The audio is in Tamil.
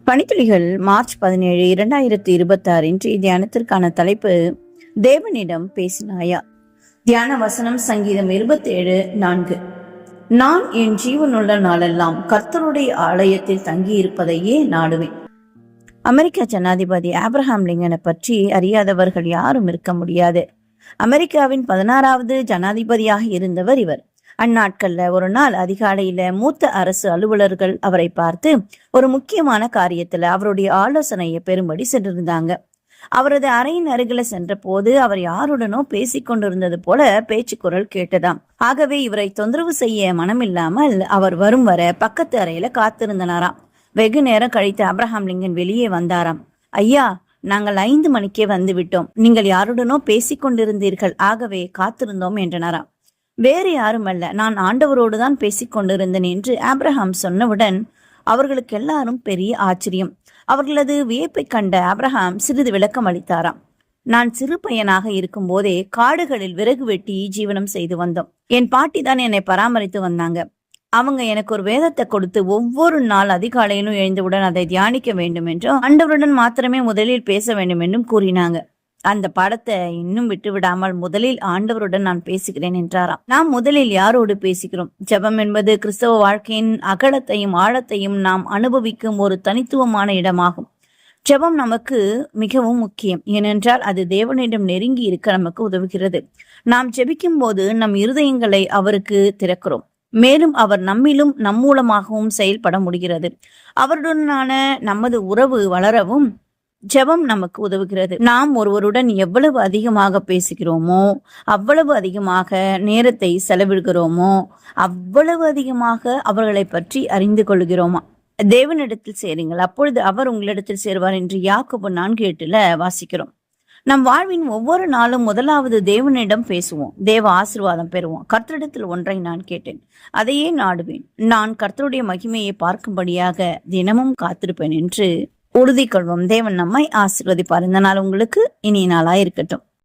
பணித்துளிகள் மார்ச் 17, 2026 இன்றைய தியானத்திற்கான தலைப்பு தேவனிடம் பேசினாயா. தியான வசனம் சங்கீதம் 27:4. நான் என் ஜீவனுள்ள நாளெல்லாம் கர்த்தருடைய ஆலயத்தில் தங்கியிருப்பதையே நாடுவேன். அமெரிக்க ஜனாதிபதி ஆப்ரஹாம் லிங்கனை பற்றி அறியாதவர்கள் யாரும் இருக்க முடியாது. அமெரிக்காவின் 16வது ஜனாதிபதியாக இருந்தவர் இவர். அந்நாட்கள்ல ஒரு நாள் அதிகாலையில மூத்த அரசு அலுவலர்கள் அவரை பார்த்து ஒரு முக்கியமான காரியத்துல அவருடைய ஆலோசனையை பெறும்படி சென்றிருந்தாங்க. அவரது அறையின் அருகில சென்ற போது அவர் யாருடனோ பேசிக்கொண்டிருந்தது போல பேச்சு குரல் கேட்டதாம். ஆகவே இவரை தொந்தரவு செய்ய மனமில்லாமல் அவர் வரும் வர பக்கத்து அறையில காத்திருந்தனாராம். வெகு நேரம் கழித்து ஆப்ரஹாம் லிங்கன் வெளியே வந்தாராம். ஐயா, நாங்கள் 5 மணிக்கே வந்து விட்டோம். நீங்கள் யாருடனோ பேசிக்கொண்டிருந்தீர்கள், ஆகவே காத்திருந்தோம் என்றனாராம். வேறு யாரும் அல்ல, நான் ஆண்டவரோடு தான் பேசிக்கொண்டிருந்தேன் என்று ஆப்ரஹாம் சொன்னவுடன் அவர்களுக்கு எல்லாரும் பெரிய ஆச்சரியம். அவர்களது வியப்பை கண்ட ஆப்ரஹாம் சிறிது விளக்கம் அளித்தாராம். நான் சிறு பையனாக இருக்கும் போதே காடுகளில் விறகு வெட்டி ஜீவனம் செய்து வந்தோம். என் பாட்டி தான் என்னை பராமரித்து வந்தாங்க. அவங்க எனக்கு ஒரு வேதத்தை கொடுத்து ஒவ்வொரு நாள் அதிகாலையிலும் எழுந்தவுடன் அதை தியானிக்க வேண்டும் என்றும் ஆண்டவருடன் மாத்திரமே முதலில் பேச வேண்டும் என்றும் கூறினாங்க. அந்த பாடத்தை இன்னும் விட்டு விடாமல் முதலில் ஆண்டவருடன் நான் பேசுகிறேன் என்றாராம். நாம் முதலில் யாரோடு பேசுகிறோம்? ஜெபம் என்பது கிறிஸ்தவ வாழ்க்கையின் அகலத்தையும் ஆழத்தையும் நாம் அனுபவிக்கும் ஒரு தனித்துவமான இடமாகும். ஜெபம் நமக்கு மிகவும் முக்கியம். ஏனென்றால் அது தேவனிடம் நெருங்கி இருக்க நமக்கு உதவுகிறது. நாம் ஜெபிக்கும் போது நம் இருதயங்களை அவருக்கு திறக்கிறோம். மேலும் அவர் நம்மிலும் நம் மூலமாகவும் செயல்பட முடிகிறது. அவருடனான நமது உறவு வளரவும் ஜெபம் நமக்கு உதவுகிறது. நாம் ஒருவருடன் எவ்வளவு அதிகமாக பேசுகிறோமோ, அவ்வளவு அதிகமாக நேரத்தை செலவிடுகிறோமோ, அவ்வளவு அதிகமாக அவர்களை பற்றி அறிந்து கொள்கிறோமா. தேவனிடத்தில் சேருங்கள், அப்பொழுது அவர் உங்களிடத்தில் சேருவார் என்று யாக்கோபு 4:8 வாசிக்கிறோம். நம் வாழ்வின் ஒவ்வொரு நாளும் முதலாவது தேவனிடம் பேசுவோம். தேவ ஆசீர்வாதம் பெறுவோம். கர்த்தரிடத்தில் ஒன்றை நான் கேட்டேன், அதையே நாடுவேன். நான் கர்த்தருடைய மகிமையை பார்க்கும்படியாக தினமும் காத்திருப்பேன் என்று உறுதி கொள்வோம். தேவன் நம்மை ஆசீர்வதிப்பார். இந்த நாள் உங்களுக்கு இனிய நாளாய் இருக்கட்டும்.